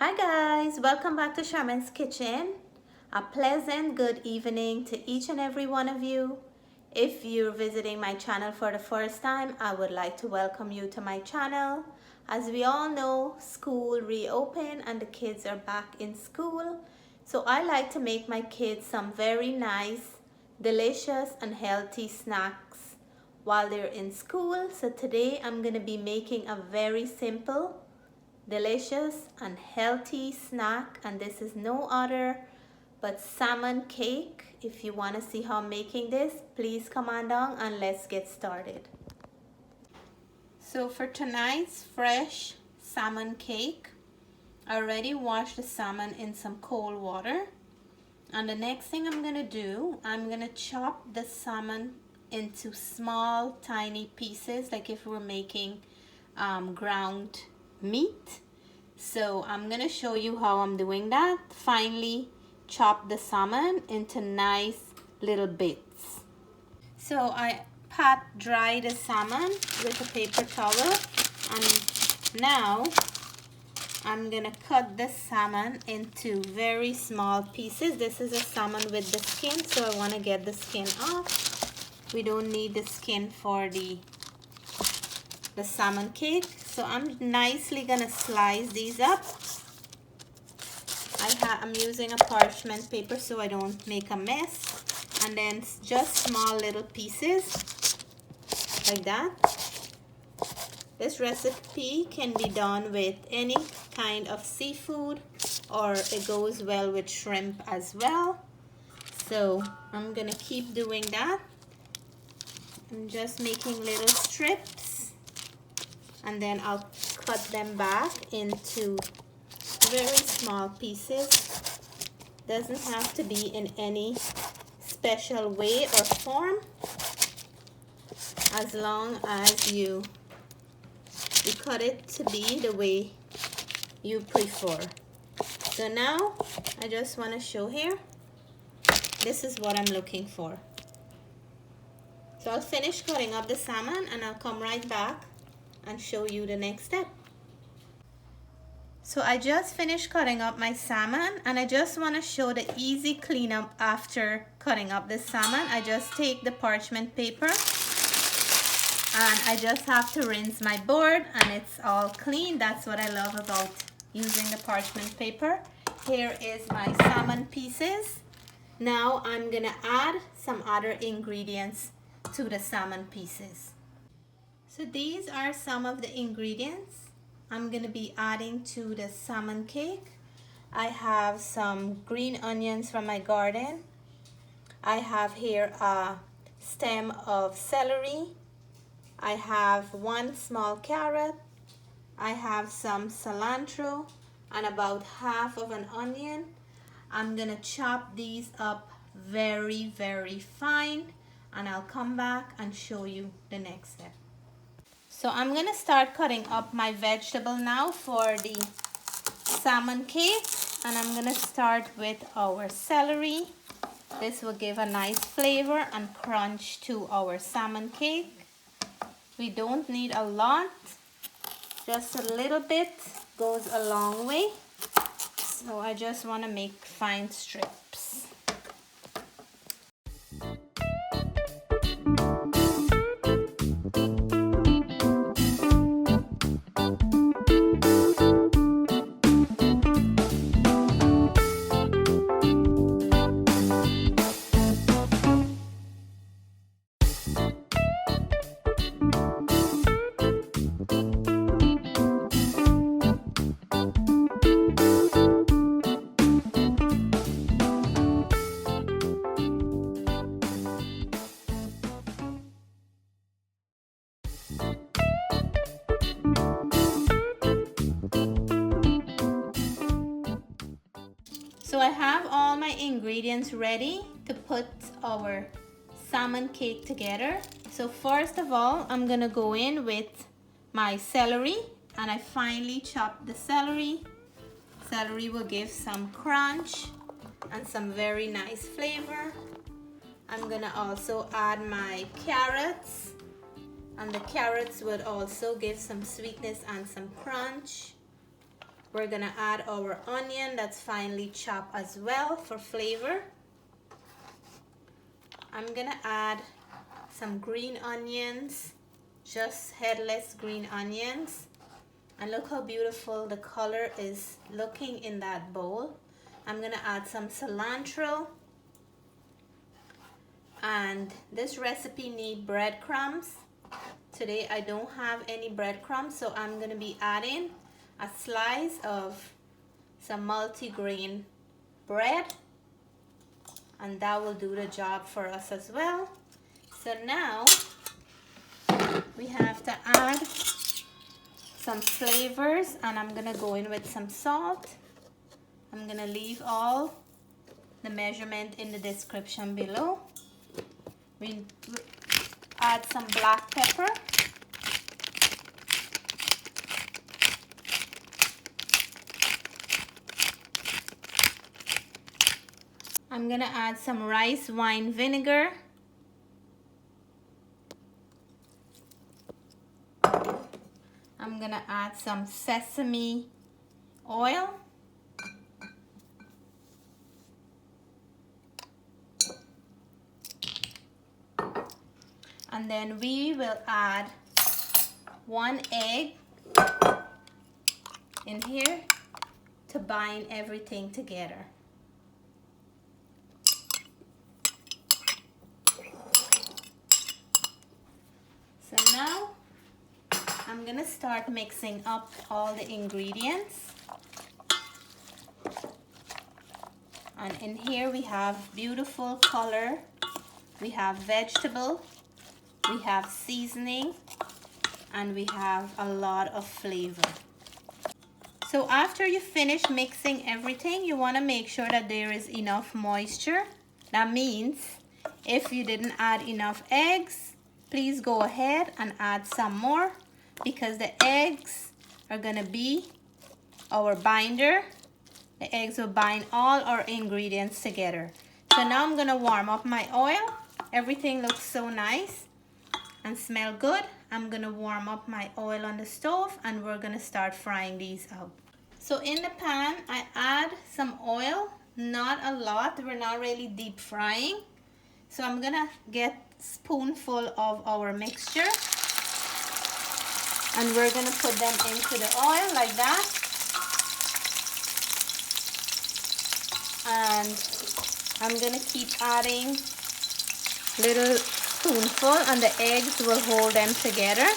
Hi guys, welcome back to Charmaine's Kitchen. A pleasant good evening to each and every one of you. If you're visiting my channel for the first time, I would like to welcome you to my channel. As we all know, school reopened and the kids are back in school. So I like to make my kids some very nice, delicious and healthy snacks while they're in school. So today I'm going to be making a very simple, delicious and healthy snack, and this is no other but salmon cake. If you want to see how I'm making this, please come on down and let's get started. So for tonight's fresh salmon cake, I already washed the salmon in some cold water, and the next thing I'm gonna do, I'm gonna chop the salmon into small tiny pieces, like if we're making ground meat. So I'm gonna show you how I'm doing that. Finely chop the salmon into nice little bits. So I pat dry the salmon with a paper towel, and now I'm gonna cut the salmon into very small pieces. This is a salmon with the skin, so I want to get the skin off. We don't need the skin for the salmon cake. So I'm nicely gonna slice these up. I'm using a parchment paper so I don't make a mess, and then just small little pieces like that. This recipe can be done with any kind of seafood, or it goes well with shrimp as well. So I'm gonna keep doing that. I'm just making little strips, and then I'll cut them back into very small pieces. Doesn't have to be in any special way or form, as long as you cut it to be the way you prefer. So now I just want to show here, this is what I'm looking for. So I'll finish cutting up the salmon and I'll come right back and show you the next step. So I just finished cutting up my salmon, and I just want to show the easy cleanup after cutting up the salmon. I just take the parchment paper and I just have to rinse my board and it's all clean. That's what I love about using the parchment paper. Here is my salmon pieces. Now I'm gonna add some other ingredients to the salmon pieces. So these are some of the ingredients I'm gonna be adding to the salmon cake. I have some green onions from my garden. I have here a stem of celery. I have one small carrot. I have some cilantro and about half of an onion. I'm gonna chop these up very, very fine, and I'll come back and show you the next step. So I'm gonna start cutting up my vegetable now for the salmon cake, and I'm gonna start with our celery. This will give a nice flavor and crunch to our salmon cake. We don't need a lot, just a little bit goes a long way. So I just want to make fine strips. So I have all my ingredients ready to put our salmon cake together. So first of all, I'm gonna go in with my celery, and I finely chopped the celery. Celery will give some crunch and some very nice flavor. I'm gonna also add my carrots, and the carrots would also give some sweetness and some crunch. We're gonna add our onion that's finely chopped as well for flavor. I'm gonna add some green onions, just headless green onions. And look how beautiful the color is looking in that bowl. I'm gonna add some cilantro. And this recipe needs breadcrumbs. Today I don't have any breadcrumbs, so I'm gonna be adding a slice of some multi-grain bread, and that will do the job for us as well. So now we have to add some flavors, and I'm gonna go in with some salt. I'm gonna leave all the measurement in the description below. We add some black pepper. I'm gonna add some rice wine vinegar. I'm gonna add some sesame oil. And then we will add 1 egg in here to bind everything together. So now I'm gonna start mixing up all the ingredients. And in here we have beautiful color, we have vegetable, we have seasoning, and we have a lot of flavor. So after you finish mixing everything, you want to make sure that there is enough moisture. That means if you didn't add enough eggs, please go ahead and add some more, because the eggs are gonna be our binder. The eggs will bind all our ingredients together. So now I'm gonna warm up my oil. Everything looks so nice and smell good. I'm gonna warm up my oil on the stove, and we're gonna start frying these out. So in the pan, I add some oil, not a lot. We're not really deep frying. So I'm gonna get a spoonful of our mixture, and we're gonna put them into the oil like that. And I'm gonna keep adding little spoonful, and the eggs will hold them together.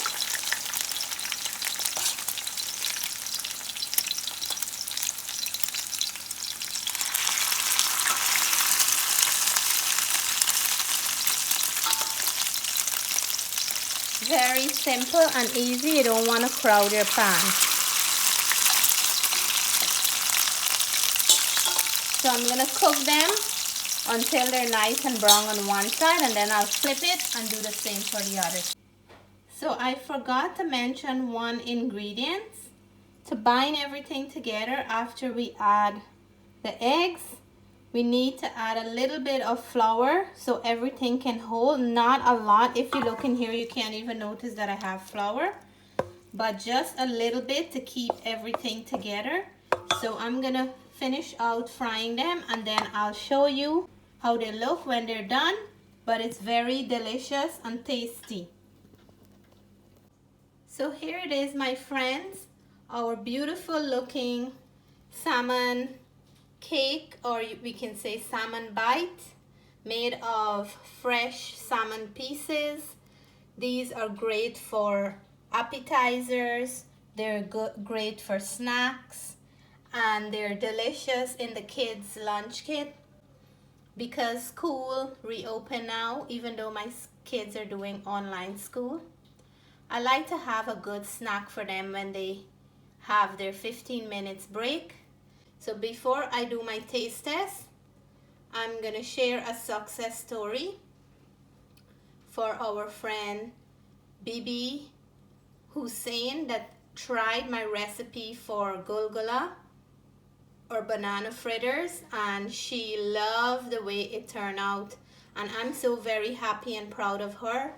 Very simple and easy. You don't want to crowd your pan. So I'm gonna cook them until they're nice and brown on one side, and then I'll flip it and do the same for the other. So I forgot to mention one ingredient. To bind everything together after we add the eggs, we need to add a little bit of flour so everything can hold. Not a lot. If you look in here, you can't even notice that I have flour, but just a little bit to keep everything together. So I'm gonna finish out frying them, and then I'll show you how they look when they're done. But it's very delicious and tasty. So here it is, my friends, our beautiful looking salmon cake, or we can say salmon bite, made of fresh salmon pieces. These are great for appetizers, they're great for snacks, and they're delicious in the kids' lunch kit. Because school reopened now, even though my kids are doing online school, I like to have a good snack for them when they have their 15 minutes break. So before I do my taste test, I'm gonna share a success story for our friend Bibi Hussein that tried my recipe for gulgula or banana fritters, and she loved the way it turned out. And I'm so very happy and proud of her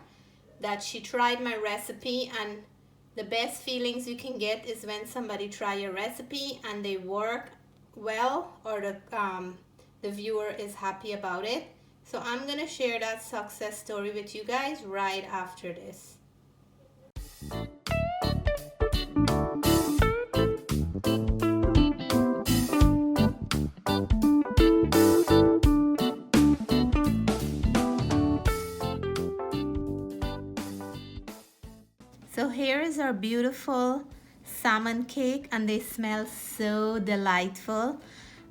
that she tried my recipe and The best feelings you can get is when somebody try your recipe and they work well, or the viewer is happy about it. So I'm gonna share that success story with you guys right after this. So here is our beautiful salmon cake, and they smell so delightful.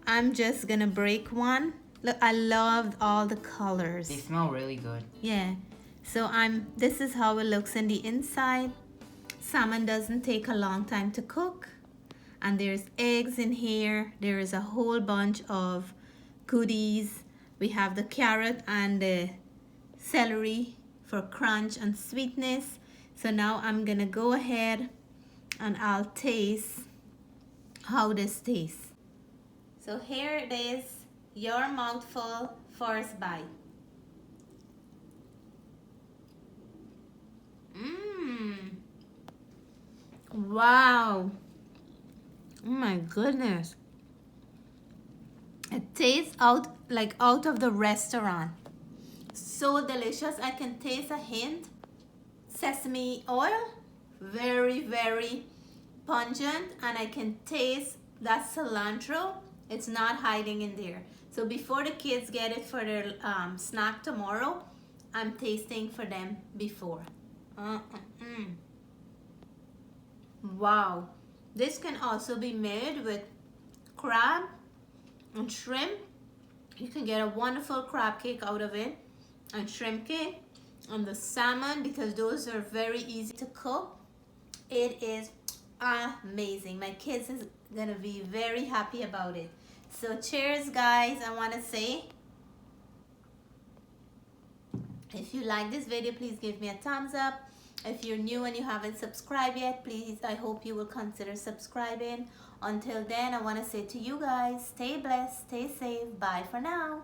I'm just gonna break one. Look, I loved all the colors. They smell really good. Yeah. So this is how it looks in the inside. Salmon doesn't take a long time to cook. And there's eggs in here. There is a whole bunch of goodies. We have the carrot and the celery for crunch and sweetness. So now I'm gonna go ahead and I'll taste how this tastes. So here it is, your mouthful first bite. Wow. Oh my goodness. It tastes out of the restaurant. So delicious. I can taste a hint. Sesame oil, very, very pungent, and I can taste that cilantro. It's not hiding in there. So before the kids get it for their snack tomorrow, I'm tasting for them before. Wow. This can also be made with crab and shrimp. You can get a wonderful crab cake out of it, and shrimp cake, and the salmon, because those are very easy to cook. It is amazing. My kids is gonna be very happy about it. So cheers, guys. I want to say, if you like this video, please give me a thumbs up. If you're new and you haven't subscribed yet, please, I hope you will consider subscribing. Until then, I want to say to you guys, stay blessed, stay safe. Bye for now.